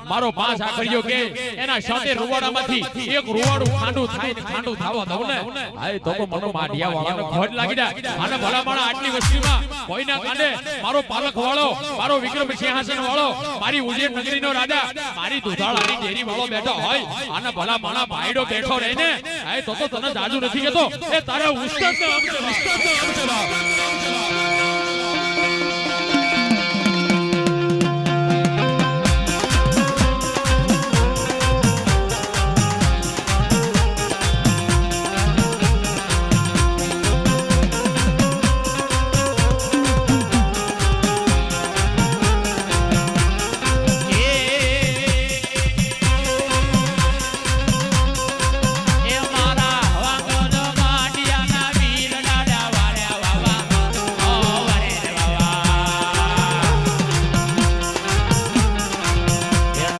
મારો પાંચ આખરીઓ કે એના સાથે રૂવાડામાંથી એક રૂવાડું ખાંડું થાય ને ખાંડું થાવા દઉં ને આય તો મનો માઢિયા વાળાનો ખોટ લાગી જાય આને ભલા માણા આટલી વસ્તીમાં કોઈના કાંડે મારો પાલક વાળો મારો વિક્રમ સિંહાસન વાળો મારી ઉજેર નગરીનો રાજા મારી દુધાળાની ડેરી વાળો બેઠો હોય આને ભલા માણા ભાઈડો બેઠો રહે ને આય તો તને જાજુ નથી કેતો એ તારા ઉસ્તાદ નામ ચલા